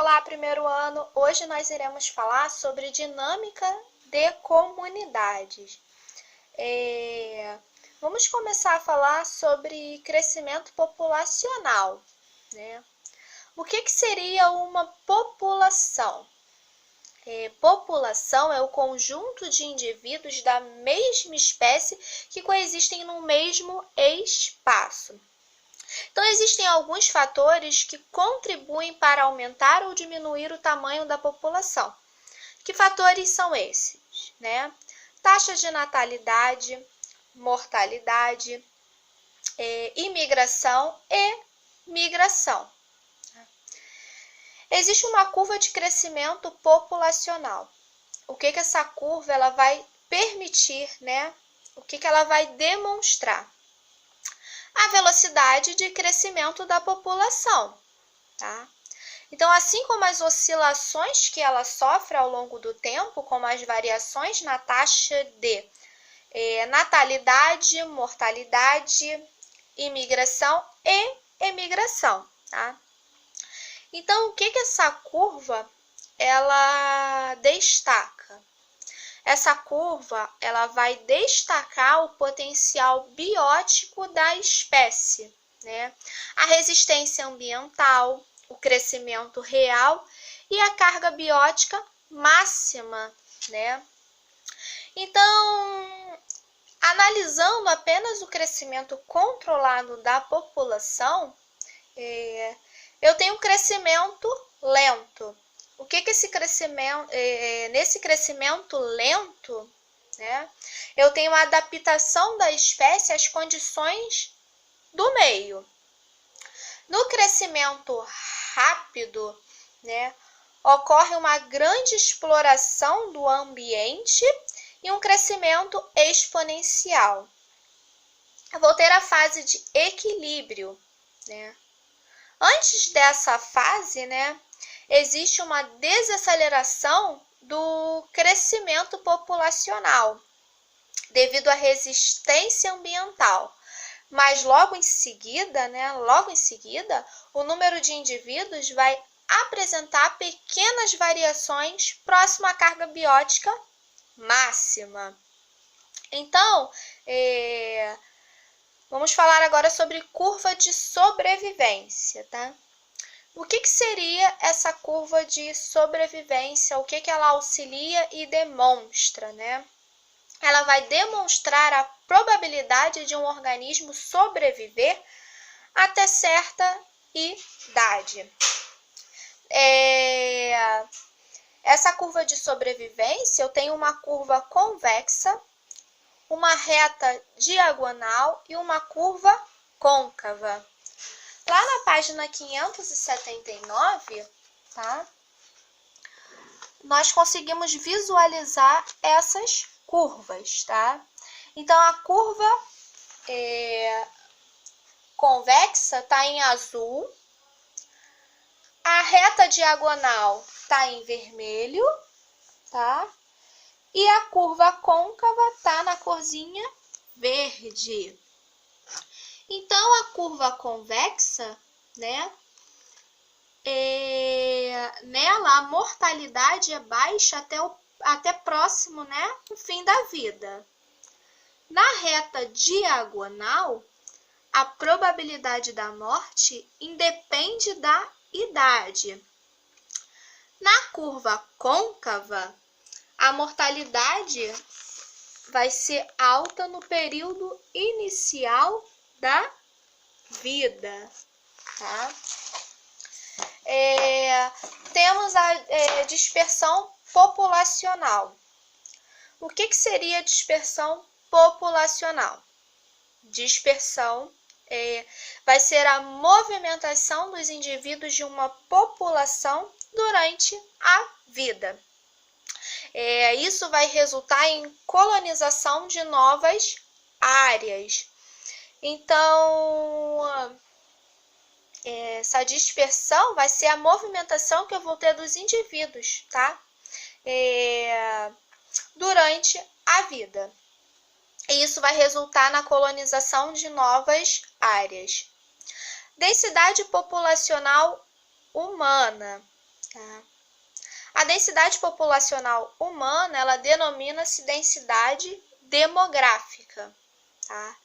Olá, primeiro ano! Hoje nós iremos falar sobre dinâmica de comunidades. Vamos começar a falar sobre crescimento populacional, né? O que seria uma população? População é o conjunto de indivíduos da mesma espécie que coexistem no mesmo espaço. Então, existem alguns fatores que contribuem para aumentar ou diminuir o tamanho da população. Que fatores são esses, né? Taxa de natalidade, mortalidade, imigração e migração. Existe uma curva de crescimento populacional. O que essa curva ela vai permitir, né? O que ela vai demonstrar? A velocidade de crescimento da população, tá? Então, assim como as oscilações que ela sofre ao longo do tempo, como as variações na taxa de natalidade, mortalidade, imigração e emigração, tá? Então, o que essa curva ela destaca? Essa curva ela vai destacar o potencial biótico da espécie, né? A resistência ambiental, o crescimento real e a carga biótica máxima, né? Então, analisando apenas o crescimento controlado da população, eu tenho um crescimento lento. O que esse crescimento, nesse crescimento lento, né, eu tenho a adaptação da espécie às condições do meio. No crescimento rápido, né, ocorre uma grande exploração do ambiente e um crescimento exponencial. Eu vou ter a fase de equilíbrio, né? Antes dessa fase, né, existe uma desaceleração do crescimento populacional devido à resistência ambiental. Mas logo em seguida, o número de indivíduos vai apresentar pequenas variações próximo à carga biótica máxima. Então, vamos falar agora sobre curva de sobrevivência, tá? O que seria essa curva de sobrevivência? O que ela auxilia e demonstra, né? Ela vai demonstrar a probabilidade de um organismo sobreviver até certa idade. Essa curva de sobrevivência, eu tenho uma curva convexa, uma reta diagonal e uma curva côncava. Lá na página 579, tá? Nós conseguimos visualizar essas curvas, tá? Então, a curva convexa está em azul, a reta diagonal está em vermelho, tá? E a curva côncava está na corzinha verde. Então, a curva convexa, né, nela a mortalidade é baixa até próximo, né, o fim da vida. Na reta diagonal, a probabilidade da morte independe da idade. Na curva côncava, a mortalidade vai ser alta no período inicial da vida, tá? Temos a dispersão populacional. O que seria dispersão populacional? Dispersão vai ser a movimentação dos indivíduos de uma população durante a vida. Isso vai resultar em colonização de novas áreas. Então, essa dispersão vai ser a movimentação que eu vou ter dos indivíduos, tá? Durante a vida. E isso vai resultar na colonização de novas áreas. Densidade populacional humana, tá? A densidade populacional humana, ela denomina-se densidade demográfica, tá?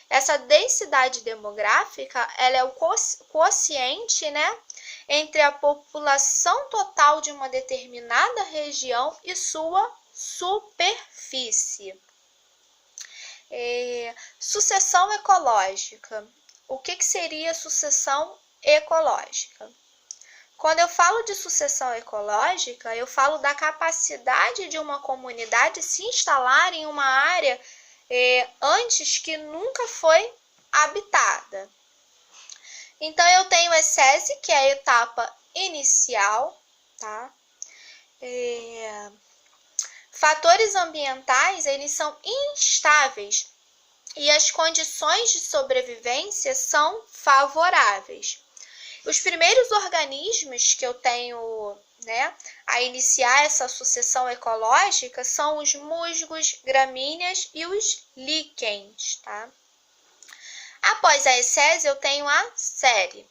Essa densidade demográfica, ela é o quociente, né, entre a população total de uma determinada região e sua superfície. Sucessão ecológica. O que seria sucessão ecológica? Quando eu falo de sucessão ecológica, eu falo da capacidade de uma comunidade se instalar em uma área antes que nunca foi habitada. Então, eu tenho a ecese, que é a etapa inicial, tá? Fatores ambientais, eles são instáveis e as condições de sobrevivência são favoráveis. Os primeiros organismos que eu tenho, né, a iniciar essa sucessão ecológica são os musgos, gramíneas e os líquens, tá? Após a ecese, eu tenho a série.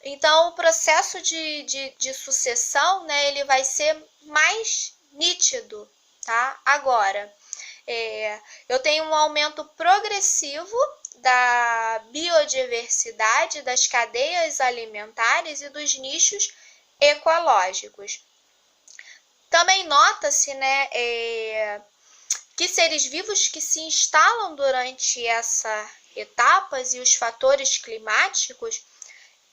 Então, o processo de sucessão, né, ele vai ser mais nítido, tá? Agora, eu tenho um aumento progressivo da biodiversidade das cadeias alimentares e dos nichos ecológicos. Também nota-se, né, que seres vivos que se instalam durante essas etapas e os fatores climáticos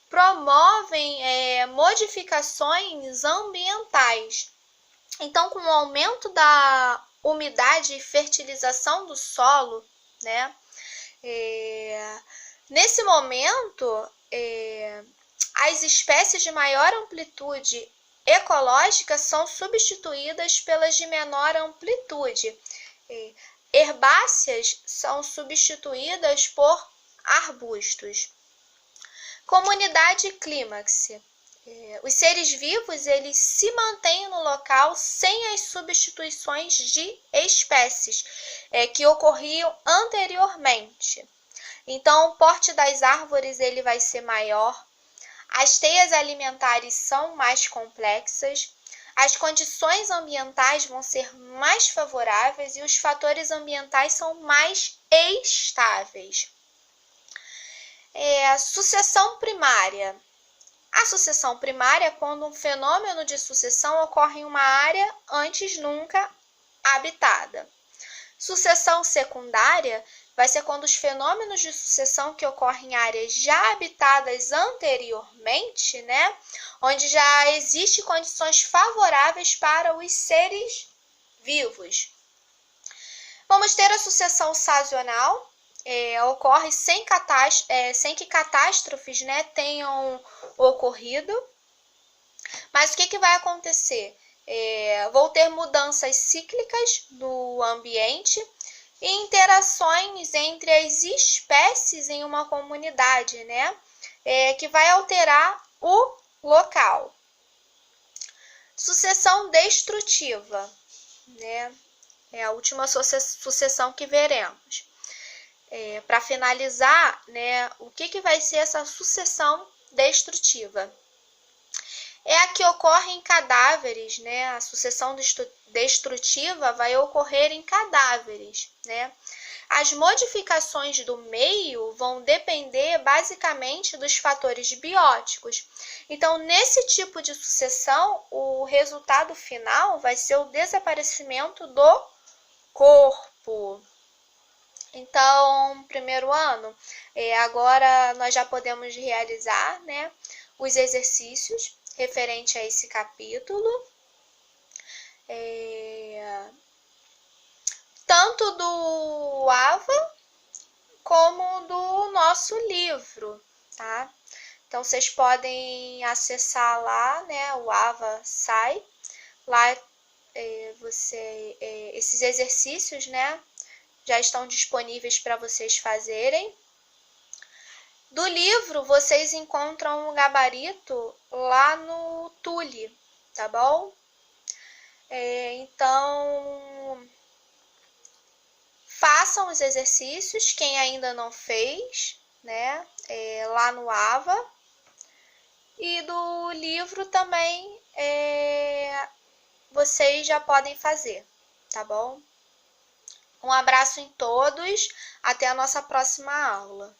promovem modificações ambientais. Então, com o aumento da umidade e fertilização do solo, né, nesse momento, as espécies de maior amplitude ecológica são substituídas pelas de menor amplitude. Herbáceas são substituídas por arbustos. Comunidade clímax. Os seres vivos, eles se mantêm no local sem as substituições de espécies que ocorriam anteriormente. Então, o porte das árvores ele vai ser maior, as teias alimentares são mais complexas, as condições ambientais vão ser mais favoráveis e os fatores ambientais são mais estáveis. Sucessão primária. A sucessão primária é quando um fenômeno de sucessão ocorre em uma área antes nunca habitada. Sucessão secundária vai ser quando os fenômenos de sucessão que ocorrem em áreas já habitadas anteriormente, né, onde já existem condições favoráveis para os seres vivos. Vamos ter a sucessão sazonal. Ocorre sem que catástrofes, né, tenham ocorrido. Mas o que vai acontecer? Vão ter mudanças cíclicas no ambiente e interações entre as espécies em uma comunidade, né, que vai alterar o local. Sucessão destrutiva, né, é a última sucessão que veremos. Para finalizar, né, o que vai ser essa sucessão destrutiva? É a que ocorre em cadáveres, né? A sucessão destrutiva vai ocorrer em cadáveres, né? As modificações do meio vão depender basicamente dos fatores bióticos. Então, nesse tipo de sucessão, o resultado final vai ser o desaparecimento do corpo. Então, primeiro ano, agora nós já podemos realizar, né, os exercícios referente a esse capítulo, tanto do AVA como do nosso livro, tá? Então, vocês podem acessar lá, né, o AVA SAI, lá esses exercícios, né, já estão disponíveis para vocês fazerem. Do livro, vocês encontram um gabarito lá no Tule, tá bom? Então, façam os exercícios, quem ainda não fez, né? Lá no AVA. E do livro também vocês já podem fazer, tá bom? Um abraço em todos, até a nossa próxima aula.